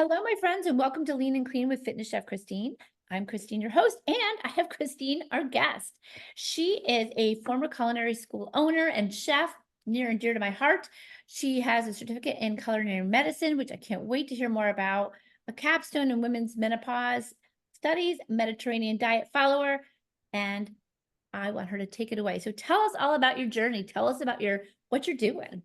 Hello, my friends, and welcome to Lean and Clean with Fitness Chef Christine. I'm Christine, your host, and I have Christine, our guest. She is a former culinary school owner and chef, near and dear to my heart. She has a certificate in culinary medicine, which I can't wait to hear more about, a capstone in women's menopause studies, Mediterranean diet follower, and I want her to take it away. So tell us all about your journey. Tell us about what you're doing.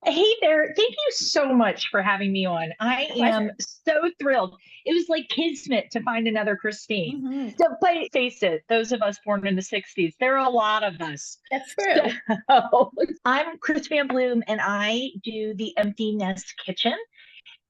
Hey there. Thank you so much for having me on. I am so thrilled. It was like kismet to find another Christine. Mm-hmm. So, but face it, those of us born in the 60s, there are a lot of us. That's true. So, I'm Christine VanBloom and I do the Empty Nest Kitchen.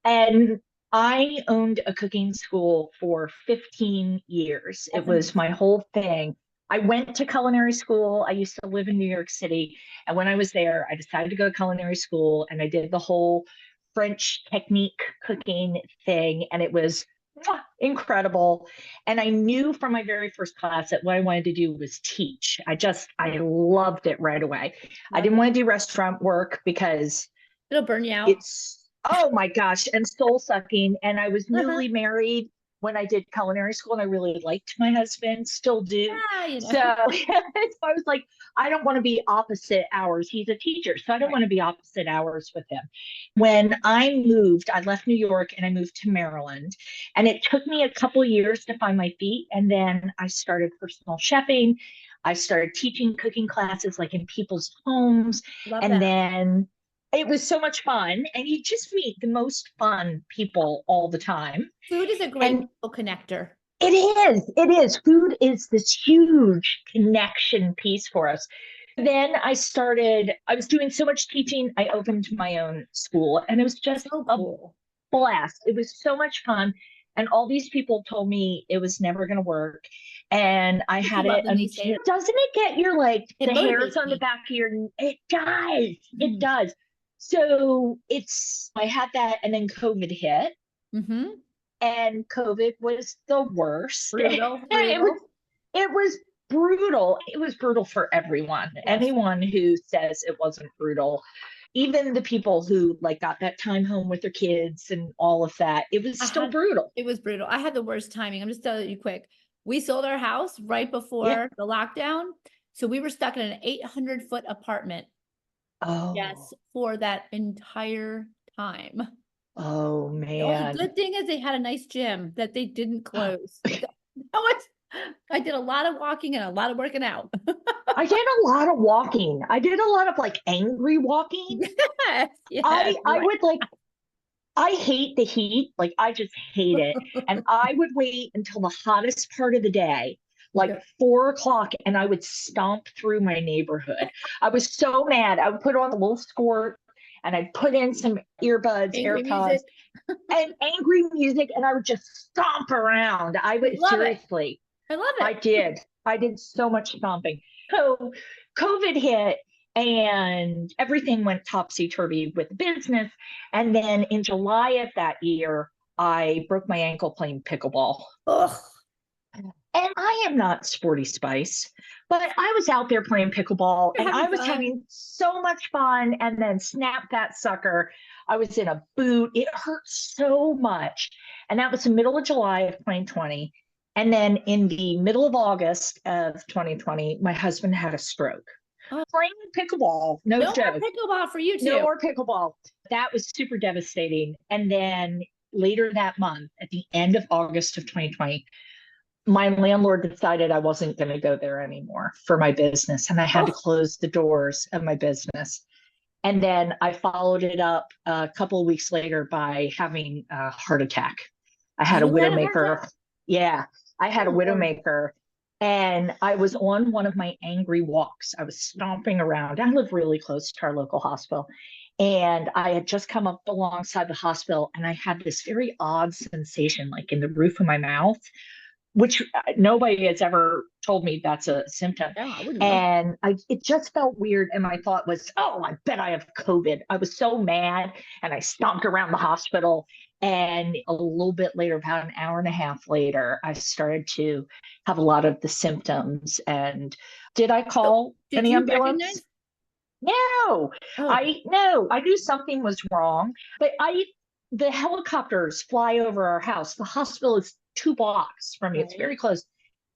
And I owned a cooking school for 15 years. It was my whole thing. I went to culinary school. I used to live in New York City. And when I was there, I decided to go to culinary school and I did the whole French technique cooking thing. And it was incredible. And I knew from my very first class that what I wanted to do was teach. I loved it right away. I didn't want to do restaurant work because it'll burn you out. Oh my gosh, and soul sucking. And I was newly married when I did culinary school, and I really liked my husband, still do. So I was like, I don't want to be opposite hours. He's a teacher, so I don't want to be opposite hours with him. When I moved, I left New York and I moved to Maryland. And it took me a couple of years to find my feet. And then I started personal chefing. I started teaching cooking classes like in people's homes. Then it was so much fun, and you just meet the most fun people all the time. Food is a great people connector. It is. Food is this huge connection piece for us. Then I was doing so much teaching, I opened my own school, and it was just a blast. It was so much fun. And all these people told me it was never going to work. And I had it. Doesn't it get your the hairs on the back of your, it does. It does. So I had that, and then COVID hit, and COVID was the worst. Brutal. It was brutal. It was brutal for everyone. Yes. Anyone who says it wasn't brutal, even the people who got that time home with their kids and all of that, it was still brutal. It was brutal. I had the worst timing. I'm just telling you quick. We sold our house right before the lockdown. So we were stuck in an 800-foot apartment. Oh. Yes, for that entire time. Oh man. The only good thing is they had a nice gym that they didn't close. I did a lot of walking and a lot of working out. I did a lot of walking. I did a lot of angry walking. Yes, I hate the heat. I just hate it. And I would wait until the hottest part of the day, 4 o'clock, and I would stomp through my neighborhood. I was so mad. I would put on a little skirt and I'd put in some earbuds, AirPods, and angry music, and I would just stomp around. I would seriously. I love it. I did so much stomping. So COVID hit and everything went topsy-turvy with the business. And then in July of that year, I broke my ankle playing pickleball. Ugh. And I am not sporty spice, but I was out there playing pickleball and I was having so much fun, and then snap that sucker. I was in a boot. It hurt so much. And that was the middle of July of 2020. And then in the middle of August of 2020, my husband had a stroke. Playing pickleball, no joke. No more pickleball for you too. No more pickleball. That was super devastating. And then later that month, at the end of August of 2020, my landlord decided I wasn't going to go there anymore for my business, and I had to close the doors of my business. And then I followed it up a couple of weeks later by having a heart attack. I had a widowmaker. Yeah, I had a widowmaker, and I was on one of my angry walks. I was stomping around. I live really close to our local hospital, and I had just come up alongside the hospital, and I had this very odd sensation, in the roof of my mouth, which nobody has ever told me that's a symptom. And it just felt weird. And my thought was, oh, I bet I have COVID. I was so mad, and I stomped around the hospital. And a little bit later, about an hour and a half later, I started to have a lot of the symptoms. And did I call any ambulance? No, I knew something was wrong, but the helicopters fly over our house. The hospital is 2 blocks from me. It's Right. very close.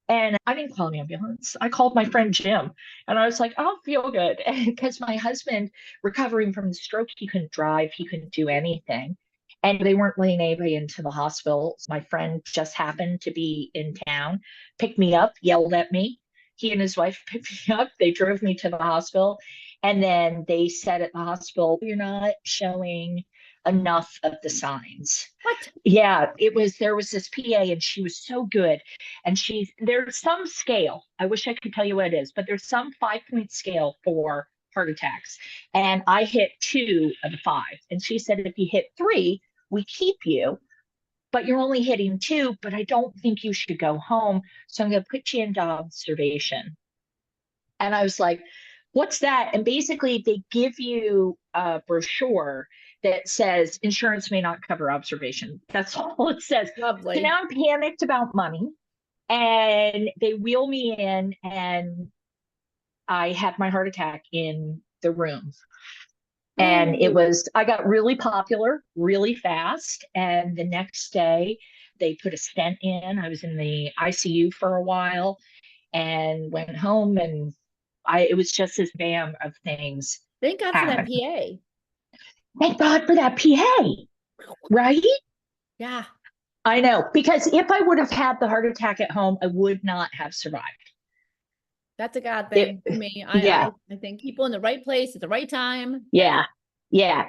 And I didn't call an ambulance. I called my friend Jim, and I was like, I don't feel good. Because my husband, recovering from the stroke, he couldn't drive, he couldn't do anything. And they weren't letting anybody into the hospital. So my friend just happened to be in town, picked me up, yelled at me. He and his wife picked me up. They drove me to the hospital. And then they said at the hospital, you're not showing enough of the signs. What? Yeah, there was this PA and she was so good. And there's some scale. I wish I could tell you what it is, but there's some 5-point scale for heart attacks. And I hit 2 of the 5. And she said, if you hit 3, we keep you, but you're only hitting 2, but I don't think you should go home. So I'm going to put you into observation. And I was like, what's that? And basically, they give you a brochure that says insurance may not cover observation. That's all it says. So Lovely. now I'm panicked about money. And they wheel me in, and I had my heart attack in the room. And Ooh. I got really popular really fast. And the next day, they put a stent in. I was in the ICU for a while and went home, and it was just this bam of things Thank God for that happen. PA. Thank God for that PA, right? Yeah, I know, because if I would have had the heart attack at home, I would not have survived. that's a God It, thing to me. yeah, I think people in the right place at the right time. yeah, yeah.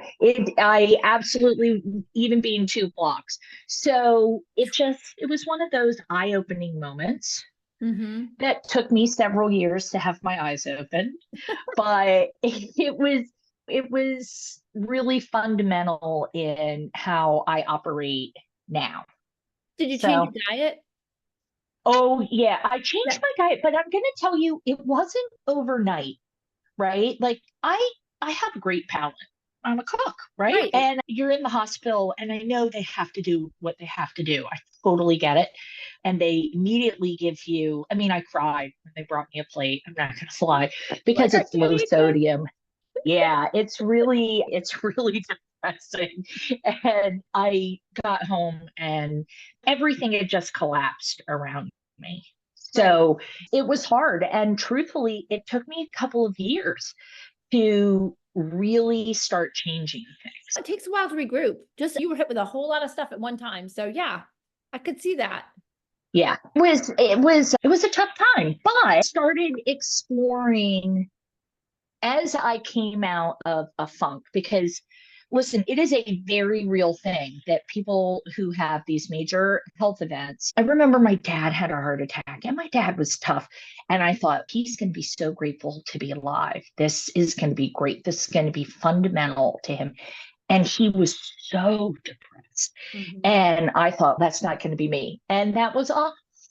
I absolutely, even being 2 blocks. So it was one of those eye-opening moments Mm-hmm. that took me several years to have my eyes open, but it was really fundamental in how I operate now. Did you change So, your diet? oh yeah, I Yeah. changed my diet, but I'm going to tell you, it wasn't overnight, right? Like I have a great palate. I'm a cook, right? Right. And you're in the hospital, and I know they have to do what they have to do. I totally get it. And they immediately give you, I mean, I cried when they brought me a plate. I'm not going to lie, Like, because I it's can't low eat this. sodium. Yeah, it's really depressing. And I got home, and everything had just collapsed around me. Right. So it was hard. And truthfully, it took me a couple of years to really start changing things. It takes a while to regroup. Just you were hit with a whole lot of stuff at one time. So yeah, I could see that. Yeah, it was a tough time, but I started exploring as I came out of a funk, because listen, it is a very real thing that people who have these major health events. I remember my dad had a heart attack, and my dad was tough. And I thought, he's going to be so grateful to be alive. This is going to be great. This is going to be fundamental to him. And he was so depressed. Mhm. And I thought, that's not going to be me. And that was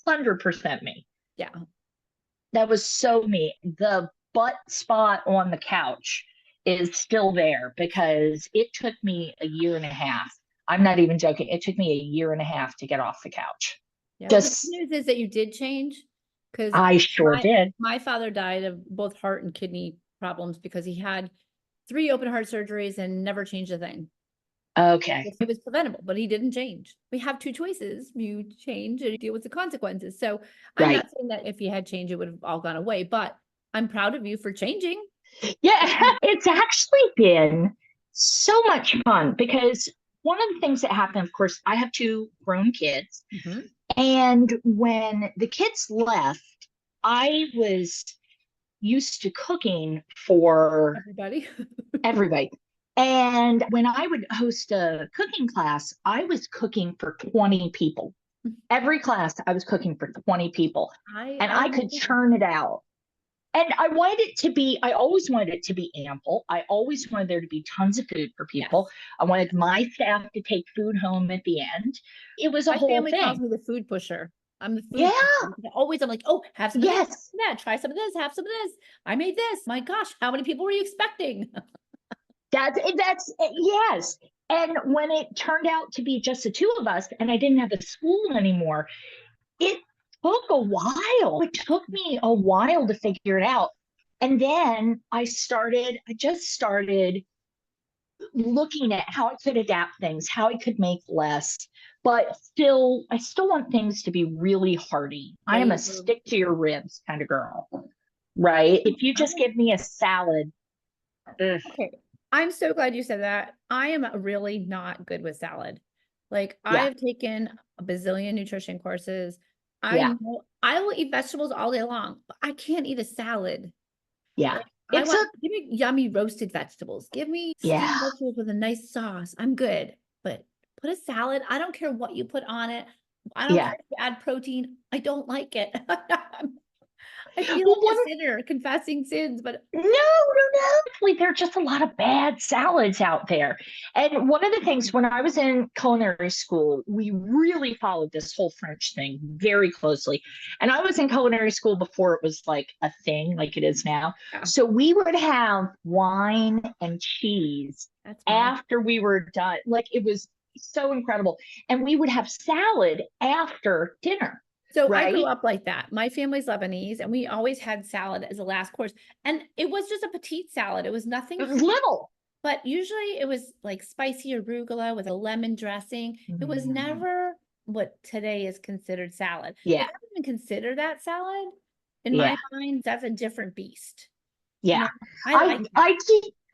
100% me. Yeah. That was so me. The butt spot on the couch is still there, because it took me a year and a half. I'm not even joking. It took me a year and a half to get off the couch. Yeah. Well, the good Just, news is that you did change because I sure my did. my father died of both heart and kidney problems because he had 3 open heart surgeries and never changed a thing. Okay. It was preventable, but he didn't change. We have 2 choices. You change and deal with the consequences. So I'm Right. not saying that if you had changed, it would have all gone away, but I'm proud of you for changing. Yeah. It's actually been so much fun, because one of the things that happened, of course, I have 2 grown kids. Mhm. And when the kids left, I was used to cooking for Everybody. everybody. And when I would host a cooking class, I was cooking for 20 people. Every class, I was cooking for 20 people, and I I could churn it out. And I always wanted it to be ample. I always wanted there to be tons of food for people. yes. I wanted my staff to take food home at the end. It was a My whole family calls thing. me the food pusher. I'm the food Yeah. pusher. Always, I'm like, oh, have some of this, Yes. that, try some of this, have some of this. I made this. My gosh, how many people were you expecting? Yes. And when it turned out to be just the 2 of us, and I didn't have the school anymore, it took a while. It took me a while to figure it out. And then I just started looking at how I could adapt things, how I could make less, but still, I still want things to be really hearty. I am a Flavor. stick to your ribs kind of girl, right? If you just Oh, give me a salad, ugh, okay. I'm so glad you said that. I am really not good with salad. Like I yeah, have taken a bazillion nutrition courses. I yeah, know I will eat vegetables all day long, but I can't eat a salad. yeah. Like I It's a, want give me yummy roasted vegetables. Give me yeah, steamed vegetables with a nice sauce. I'm good. But put a salad. I don't care what you put on it. I don't yeah. care if you add protein. I don't like it. I feel Well, like a one sinner confessing sins, but No, no, no. Actually, there are just a lot of bad salads out there. And one of the things when I was in culinary school, we really followed this whole French thing very closely. And I was in culinary school before it was like a thing like it is now. yeah, So we would have wine and cheese that's my. after we were done. Like it was so incredible. And we would have salad after dinner, So I grew right? up like that. My family's Lebanese, and we always had salad as a last course. And it was just a petite salad. It was nothing It was huge, little. but usually it was like spicy arugula with a lemon dressing. It was Mm, never what today is considered salad. If yeah, I don't even consider that salad, in my yeah. mind, that's a different beast. You know, Yeah. I like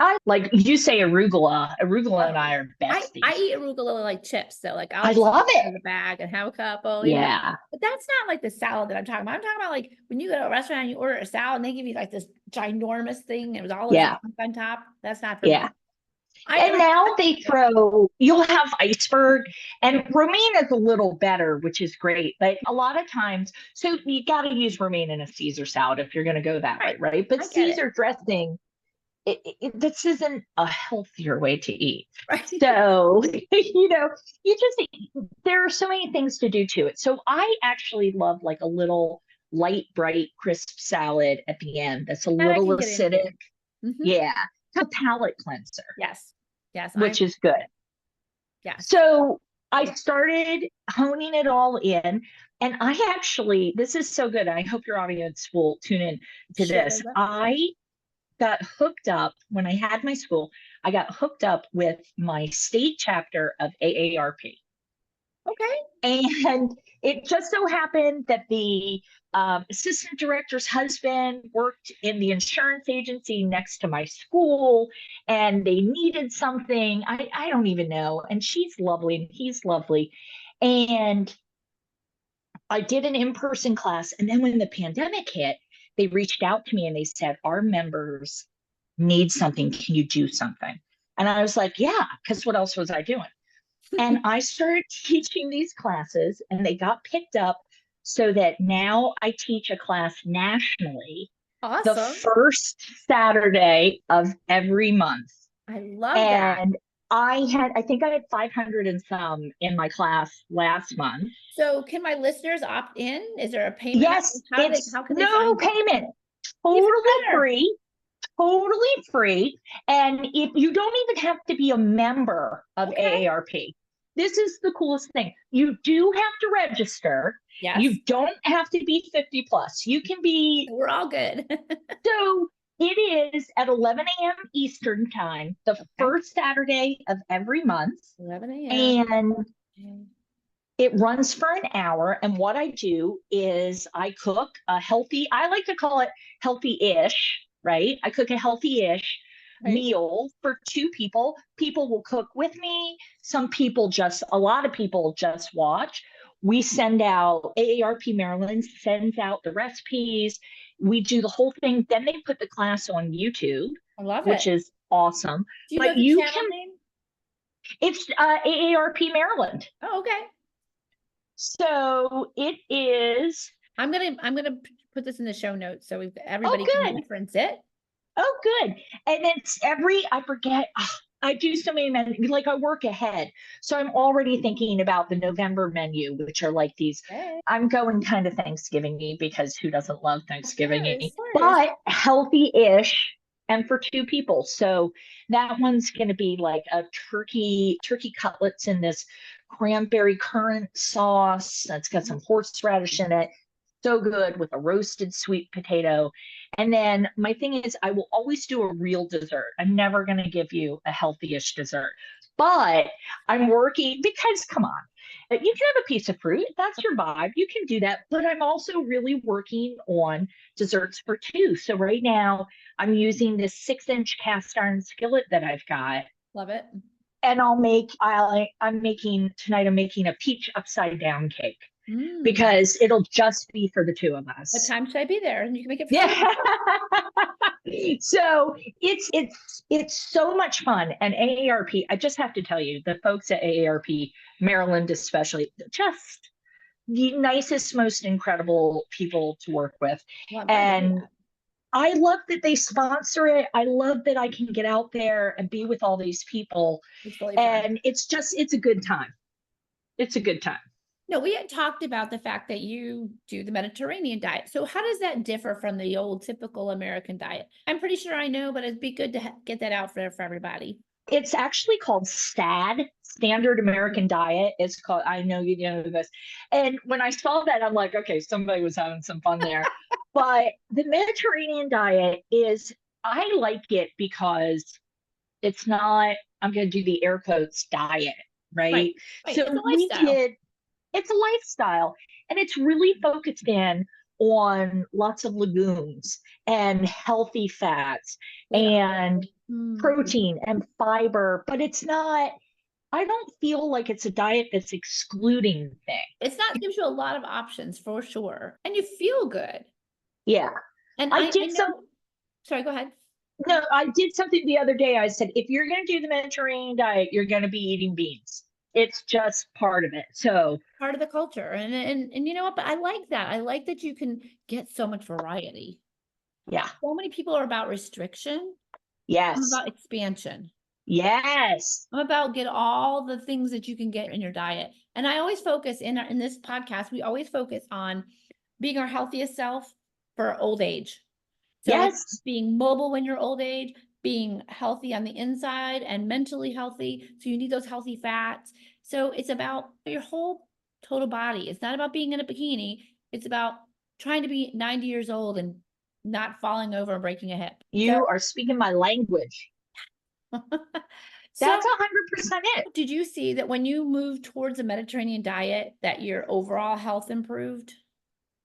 I like you say arugula. Arugula and oh, I are I besties. eat arugula like chips. So like I'll I just love get out it. of the bag and have a couple, Yeah. But that's not like the salad that I'm talking about. I'm talking about like when you go to a restaurant and you order a salad and they give you like this ginormous thing. It was all this Yeah. junk on top. That's not for Yeah. me. I And like now they throw, you'll have iceberg and romaine is a little better, which is great. But a lot of times, so you got to use romaine in a Caesar salad if you're going to go that way, right. right? But I get it. Caesar dressing, this isn't a healthier way to eat. Right. So, you just, there are so many things to do to it. So I actually love like a little light, bright, crisp salad at the end that's a That I little can get into. acidic. Hmm. Yeah. It's a palate cleanser, Yes. Yes. which is good. Yes. So I started honing it all in. And I actually, this is so good. I hope your audience will tune in to this. Should. I got hooked up when I had my school. I got hooked up with my state chapter of AARP. Okay. And it just so happened that the assistant director's husband worked in the insurance agency next to my school, and they needed something. I don't even know. And she's lovely, and he's lovely. And I did an in person class. And then when the pandemic hit, they reached out to me and they said, our members need something. Can you do something? And I was like, yeah, because what else was I doing? And I started teaching these classes, and they got picked up so that now I teach a class nationally the Awesome. first Saturday of every month. I love that. And I think I had 500 and some in my class last month. So can my listeners opt in? Is there a payment Yes, method? it's How can they no sign up? payment, Even totally better. free, totally free. And if you don't even have to be a member of Okay. AARP, this is the coolest thing. You do have to register. Yes. You don't have to be 50 plus. You can be, We're all good. so it is at 11 a.m. Eastern time, the Okay. first Saturday of every month. 11 a.m. And Okay. it runs for an hour. And what I do is I cook a healthy, I like to call it healthy ish, right? I cook a healthy ish Right. meal for two people. People will cook with me. A lot of people just watch. We send out, AARP Maryland sends out the recipes. We do the whole thing. Then they put the class on YouTube, I love which it. is awesome. Do you know But the you channel can, name? it's AARP Maryland. Oh, okay. So it is. I'm gonna put this in the show notes so Oh, everybody can good. reference it. Oh, good. And it's I forget, I do so many like I work ahead. So I'm already thinking about the November menu, which are like these. Okay. I'm going kind of Thanksgiving-y because who doesn't love Of Thanksgiving-y, course. but healthy-ish and for two people. So that one's going to be like a turkey cutlets in this cranberry currant sauce. That's got some horseradish in it. so good with a roasted sweet potato. And then my thing is, I will always do a real dessert. I'm never going to give you a healthy-ish dessert, but I'm working because come on, you can have a piece of fruit. That's your vibe. You can do that. But I'm also really working on desserts for two. So right now I'm using this 6-inch cast iron skillet that I've got. Love it. And I'm making tonight, I'm making a peach upside down cake Mm. because it'll just be for the two of What us. time should I be there? And you can make it for Yeah. two. So it's so much fun. And AARP, I just have to tell you, the folks at AARP, Maryland especially, just the nicest, most incredible people to work with. Well, I'm glad to hear And that. I love that they sponsor it. I love that I can get out there and be with all these people. It's really fun. And it's a good time. It's a good time. No, we had talked about the fact that you do the Mediterranean diet. So how does that differ from the old typical American diet? I'm pretty sure I know, but it'd be good to get that out for everybody. It's actually called SAD, Standard American Diet. It's called, I know you know this. And when I saw that, I'm like, okay, somebody was having some fun there. But the Mediterranean diet is, I like it because it's not, I'm going to do the air quotes diet, right? Right. So It's a we lifestyle. did, it's a lifestyle and it's really focused in on lots of legumes and healthy fats and protein and fiber, but it's not, I don't feel like it's a diet that's excluding things. It's not, gives you a lot of options for sure. And you feel good. Yeah. And I I did some, know, sorry, go ahead. no, I did something the other day. I said, if you're going to do the Mediterranean diet, you're going to be eating beans. It's just part of it. So Part of the culture. And you know what? But I like that. I like that you can get so much variety. yeah. So many people are about restriction. I'm Yes. about expansion. Yes. I'm about get all the things that you can get in your diet. And I always focus in this podcast, we always focus on being our healthiest self for old age. So it's Yes. being mobile when you're old age, being healthy on the inside and mentally healthy. So you need those healthy fats. So it's about your whole total body. It's not about being in a bikini. It's about trying to be 90 years old and not falling over and breaking a hip. You are speaking my language. So That's 100% it. did you see that when you moved towards a Mediterranean diet, that your overall health improved?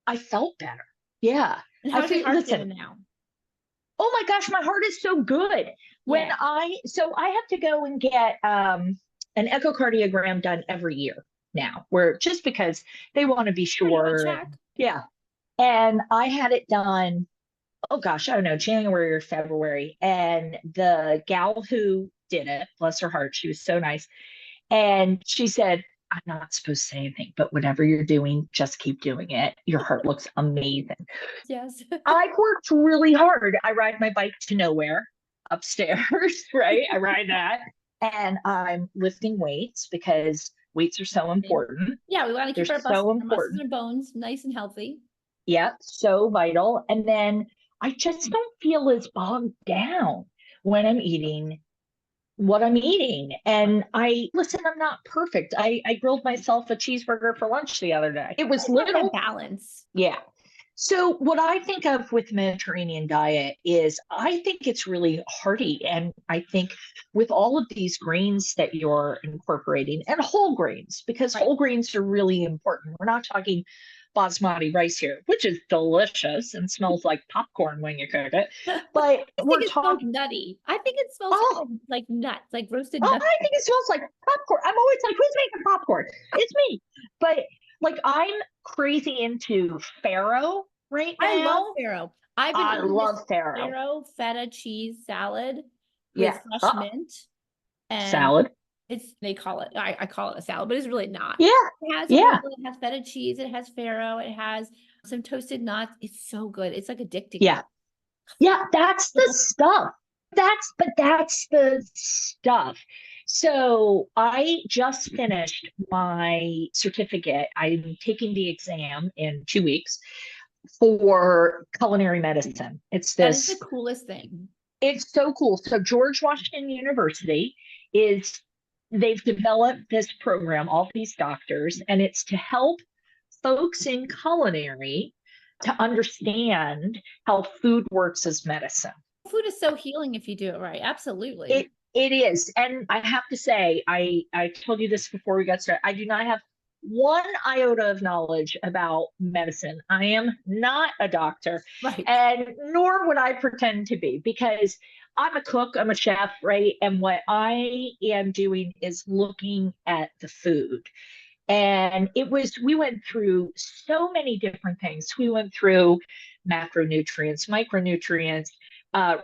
I felt better. Yeah. And I how's your feel, heart listen, doing now? oh my gosh, my heart is so good. When Yeah. so I have to go and get an echocardiogram done every year now, where just because they want to be Sure, you want to sure. check? Yeah. And I had it done, oh gosh, I don't know, January or February. And the gal who did it, bless her heart, she was so nice. And she said, I'm not supposed to say anything, but whatever you're doing, just keep doing it. Your heart looks amazing. Yes. I've worked really hard. I ride my bike to nowhere upstairs, right? I ride that. And I'm lifting weights because weights are so important. Yeah, we want to They're keep our so muscles important. and bones nice and healthy. Yeah, so vital. And then I just don't feel as bogged down when I'm eating what I'm eating. And listen, I'm not perfect. I grilled myself a cheeseburger for lunch the other day. It was It's about that little. balance. Yeah. So what I think of with Mediterranean diet is I think it's really hearty. And I think with all of these grains that you're incorporating and whole grains, because Right. whole grains are really important. We're not talking basmati rice here, which is delicious and smells like popcorn when you cook it. But I think we're it smells talking, nutty. I think it smells kind oh, of like nuts, like roasted oh, nuts. I think it smells like popcorn. I'm always like, who's making popcorn? It's me. But like I'm crazy into farro right I love now. farro. I've been I eating this love farro. farro feta cheese salad Yeah. with fresh mint. And Salad. they call it, I call it a salad, but it's really not. Yeah. It has Yeah. arugula, it has feta cheese, it has farro, it has some toasted nuts. It's so good. It's like addicting. Yeah. Yeah. That's the stuff. That's the stuff. So I just finished my certificate. I'm taking the exam in 2 weeks for culinary medicine. That is the coolest thing. It's so cool. So George Washington University is, they've developed this program, all these doctors, and it's to help folks in culinary to understand how food works as medicine. Food is so healing if you do it right. Absolutely. It is. And I have to say, I told you this before we got started. I do not have one iota of knowledge about medicine. I am not a doctor, Right. and nor would I pretend to be, because I'm a cook, I'm a chef, right? And what I am doing is looking at the food. And we went through so many different things. We went through macronutrients, micronutrients,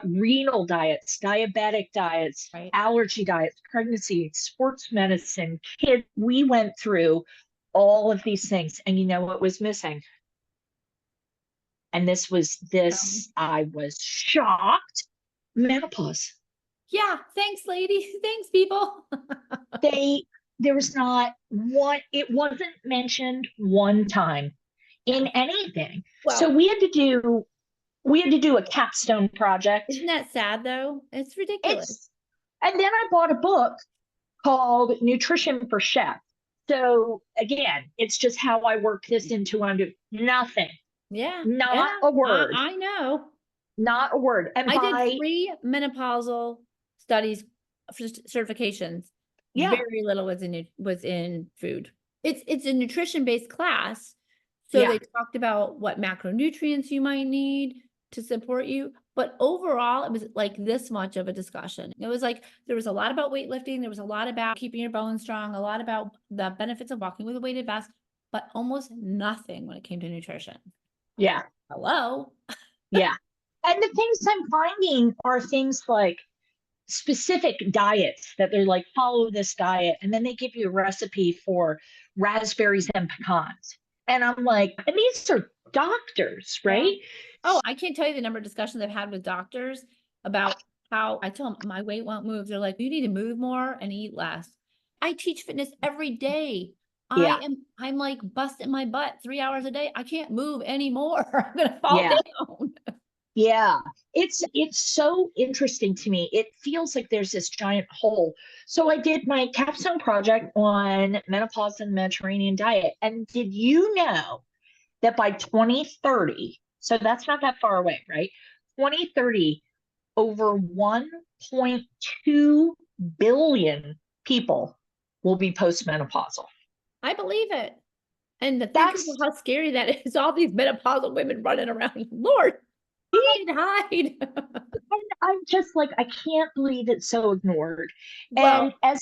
renal diets, diabetic diets, Right. allergy diets, pregnancy, sports medicine, kids. We went through all of these things. And you know what was missing? And I was shocked. Menopause. Yeah. Thanks, lady. Thanks, people. There was not one, it wasn't mentioned one time in anything. Well, so we had to do a capstone project. Isn't that sad though? It's ridiculous. And then I bought a book called Nutrition for Chefs. So again, it's just how I work this into under nothing. Yeah. Not a word. I know. Not a word. And I did 3 menopausal studies for certifications. Yeah. Very little was in food. It's a nutrition-based class. So they talked about what macronutrients you might need to support you. But overall, it was like this much of a discussion. It was like there was a lot about weightlifting. There was a lot about keeping your bones strong, a lot about the benefits of walking with a weighted vest, but almost nothing when it came to nutrition. Yeah. Hello. Yeah. And the things I'm finding are things like specific diets that they're like, follow this diet. And then they give you a recipe for raspberries and pecans. And I'm like, and these are doctors, right? Oh, I can't tell you the number of discussions I've had with doctors about how I tell them my weight won't move. They're like, you need to move more and eat less. I teach fitness every day. Yeah. I'm like busting my butt 3 hours a day. I can't move anymore. I'm gonna fall down. Yeah, it's so interesting to me. It feels like there's this giant hole. So I did my capstone project on menopause and Mediterranean diet. And did you know that by 2030, so that's not that far away, right? 2030, over 1.2 billion people will be postmenopausal. I believe it. And think of how scary that is. All these menopausal women running around. Lord, hide. And I'm just like, I can't believe it's so ignored. Well, and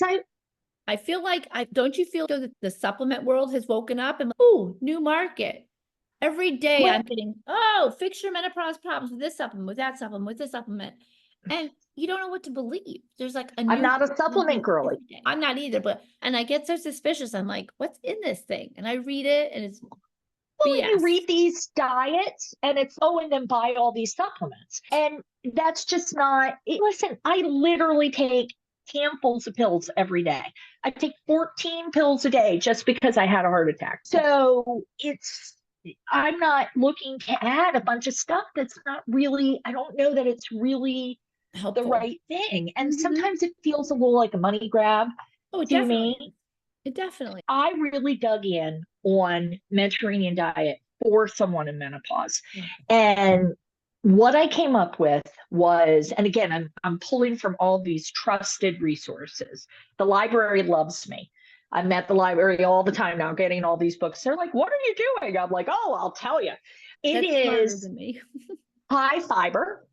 I feel like don't you feel that the supplement world has woken up and ooh, new market. Every day I'm getting, fix your menopause problems with this supplement, with that supplement, with this supplement. And you don't know what to believe. There's like I'm not a supplement girly. I'm not either, and I get so suspicious. I'm like, what's in this thing? And I read it and it's BS. You read these diets and it's, and then buy all these supplements. And that's just not, listen, I literally take handfuls of pills every day. I take 14 pills a day just because I had a heart attack. So I'm not looking to add a bunch of stuff that's not really, I don't know that it's really helpful. The right thing. And sometimes it feels a little like a money grab to me. It definitely. I really dug in on Mediterranean diet for someone in menopause. And what I came up with was, and again, I'm pulling from all these trusted resources. The library loves me. I'm at the library all the time now getting all these books. They're like, what are you doing? I'm like, I'll tell you. It is high fiber.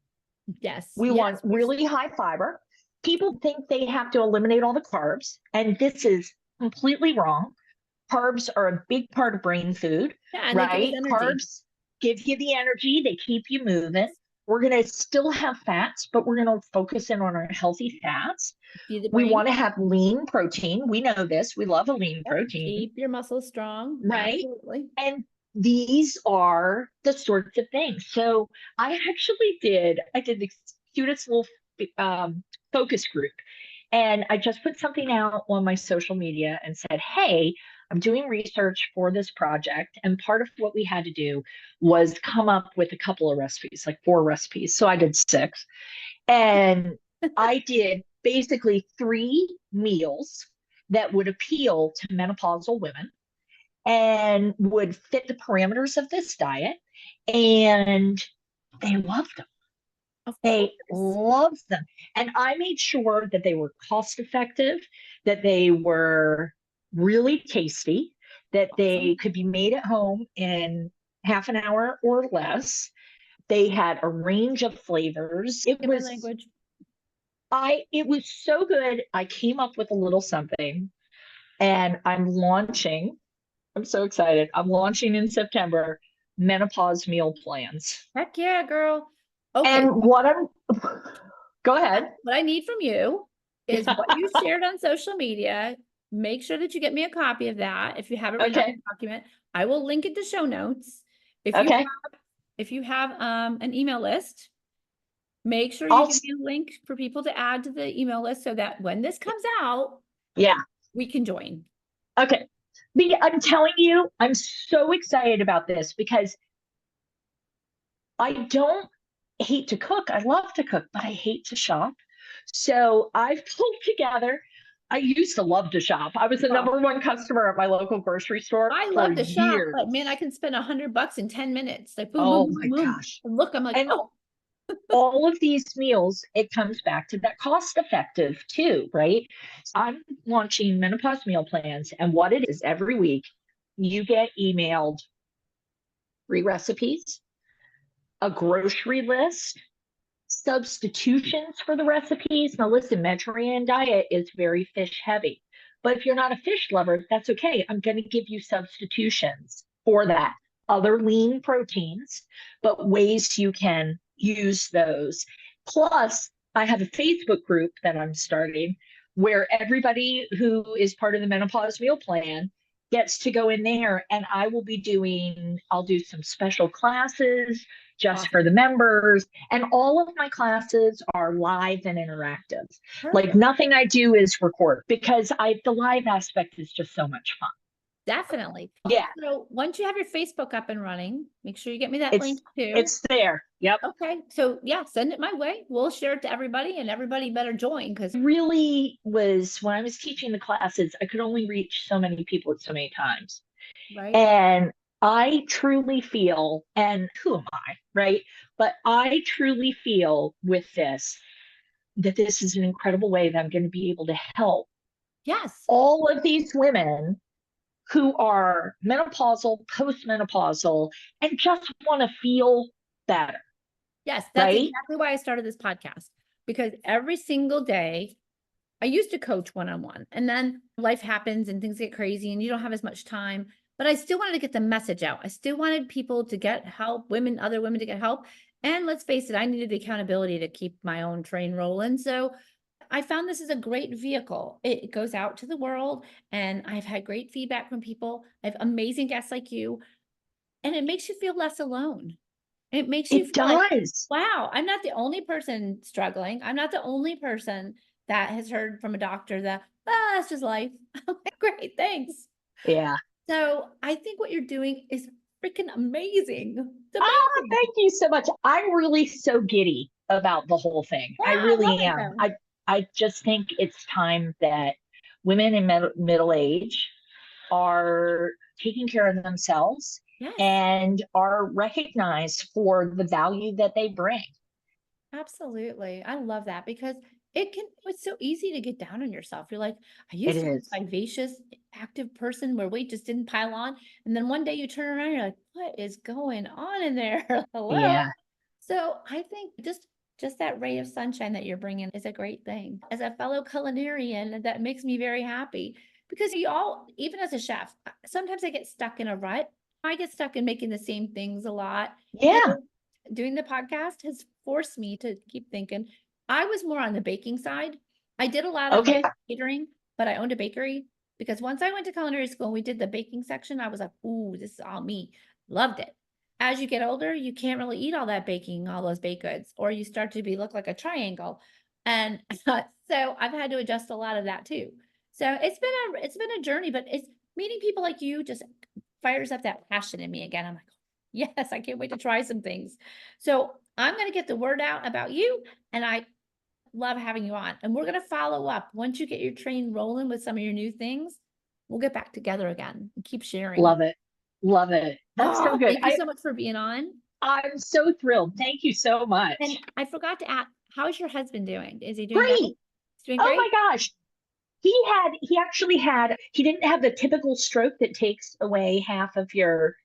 Yes. We want really high fiber. People think they have to eliminate all the carbs, and this is completely wrong. Carbs are a big part of brain food, right? Carbs give you the energy. They keep you moving. We're going to still have fats, but we're going to focus in on our healthy fats. We want to have lean protein. We know this. We love a lean protein. Keep your muscles strong. Right. Absolutely. And these are the sorts of things. So I did the cutest little focus group. And I just put something out on my social media and said, hey, I'm doing research for this project. And part of what we had to do was come up with a couple of recipes, like 4 recipes. So I did 6. And I did basically 3 meals that would appeal to menopausal women. and would fit the parameters of this diet. And they loved them. Of They course. loved them. And I made sure that they were cost effective, that they were really tasty, that they Awesome. could be made at home in half an hour or less. They had a range of flavors. Get my language. It was so good. I came up with a little something and I'm so excited. I'm launching in September menopause meal plans. Heck yeah, girl. Okay. And go ahead. What I need from you is what you shared on social media. Make sure that you get me a copy of that. If you have it written out in Okay. a document, I will link it to show notes. Okay. If you have an email list, make sure you I'll, give me a link for people to add to the email list so that when this comes out, yeah. we can join. Okay. I'm telling you, I'm so excited about this because I don't hate to cook. I love to cook, but I hate to shop. So I've pulled together. I used to love to shop. I was the Oh, number one customer at my local grocery store I for love to shop, years. but man, I can spend $100 in 10 minutes. Like boom, boom, Oh boom, my boom, boom. gosh. And look, I'm like, And oh, all of these meals, it comes back to that cost effective too, right? I'm launching menopause meal plans, and what it is every week, you get emailed 3 recipes, a grocery list, substitutions for the recipes. Now, listen, Mediterranean diet is very fish heavy, but if you're not a fish lover, that's okay. I'm going to give you substitutions for that. Other lean proteins, but ways you can use those. Plus, I have a Facebook group that I'm starting where everybody who is part of the menopause meal plan gets to go in there, and I'll do some special classes just for awesome. the members, and all of my classes are live and interactive. Like Perfect. nothing I do is record because the live aspect is just so much fun. Definitely. Yeah, So once you have your Facebook up and running, make sure you get me that it's link too. it's there. Yep. Okay. So yeah, send it my way. We'll share it to everybody and everybody better join because Really was when I was teaching the classes, I could only reach so many people at so many times. right. And I truly feel, and who am I, right? But I truly feel with this that this is an incredible way that I'm going to be able to help Yes. all of these women who are menopausal, postmenopausal, and just want to feel better, Yes. That's right? exactly why I started this podcast because every single day I used to coach one-on-one and then life happens and things get crazy and you don't have as much time. But I still wanted to get the message out. I still wanted people to get help, other women to get help. And let's face it, I needed the accountability to keep my own train rolling. So I found this is a great vehicle. It goes out to the world and I've had great feedback from people. I have amazing guests like you, and it makes you feel less alone. It makes you It feel like, does. wow, I'm not the only person struggling. I'm not the only person that has heard from a doctor that, that's just life. Okay, great, thanks. Yeah. So I think what you're doing is freaking amazing. It's Ah, amazing. thank you so much. I'm really so giddy about the whole thing. Yeah, I I love really it am. though. I just think it's time that women in middle age are taking care of themselves Yes. and are recognized for the value that they bring. Absolutely. I love that because it's so easy to get down on yourself. You're like, I It used to be this is. vivacious, active person where weight just didn't pile on. And then one day you turn around, you're like, what is going on in there? Hello. Yeah, So I think just that ray of sunshine that you're bringing is a great thing. As a fellow culinarian, that makes me very happy because even as a chef, sometimes I get stuck in a rut. I get stuck in making the same things a lot. yeah. Doing the podcast has forced me to keep thinking. I was more on the baking side. I did a lot of Okay. catering, but I owned a bakery because once I went to culinary school and we did the baking section, I was like, ooh, this is all me. Loved it. As you get older, you can't really eat all that baking, all those baked goods, or you start to look like a triangle. And so I've had to adjust a lot of that too. So it's been a journey, but it's meeting people like you just fires up that passion in me again. I'm like, yes, I can't wait to try some things. So I'm going to get the word out about you, and I love having you on. And we're going to follow up once you get your train rolling with some of your new things. we'll get back together again and keep sharing. Love it. Love it. That's so Oh, good. thank you so much for being on. I'm so thrilled. Thank you so much. And I forgot to ask, how's your husband doing? Is he doing better? Great. He's doing Oh great? my gosh. He didn't have the typical stroke that takes away half of your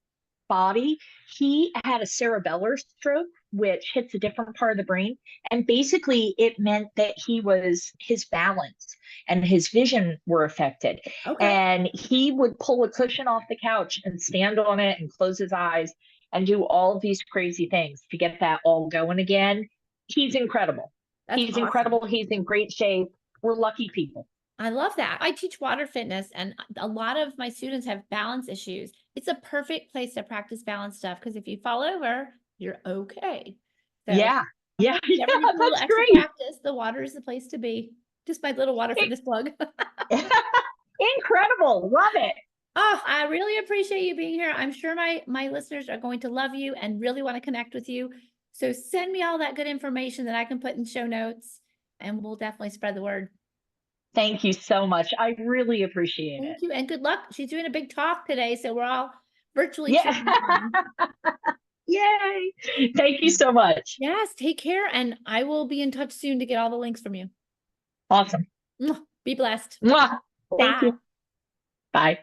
body. He had a cerebellar stroke, which hits a different part of the brain. And basically, it meant that his balance and his vision were affected. Okay. And he would pull a cushion off the couch and stand on it and close his eyes and do all of these crazy things to get that all going again. He's incredible. That's He's awesome. incredible. He's in great shape. We're lucky people. I love that. I teach water fitness, and a lot of my students have balance issues. It's a perfect place to practice balance stuff because if you fall over, you're okay. So Yeah. Yeah. Yeah. never need a little That's extra great. practice. The water is the place to be. Just my little water fitness plug. Incredible. Love it. Oh, I really appreciate you being here. I'm sure my listeners are going to love you and really want to connect with you. So send me all that good information that I can put in show notes, and we'll definitely spread the word. Thank you so much. I really appreciate it. Thank you, and good luck. She's doing a big talk today, so we're all virtually Yeah. cheering on. Yay. Thank you so much. Yes, take care, and I will be in touch soon to get all the links from you. Awesome. Be blessed. Mwah. Thank Bye. you. Bye.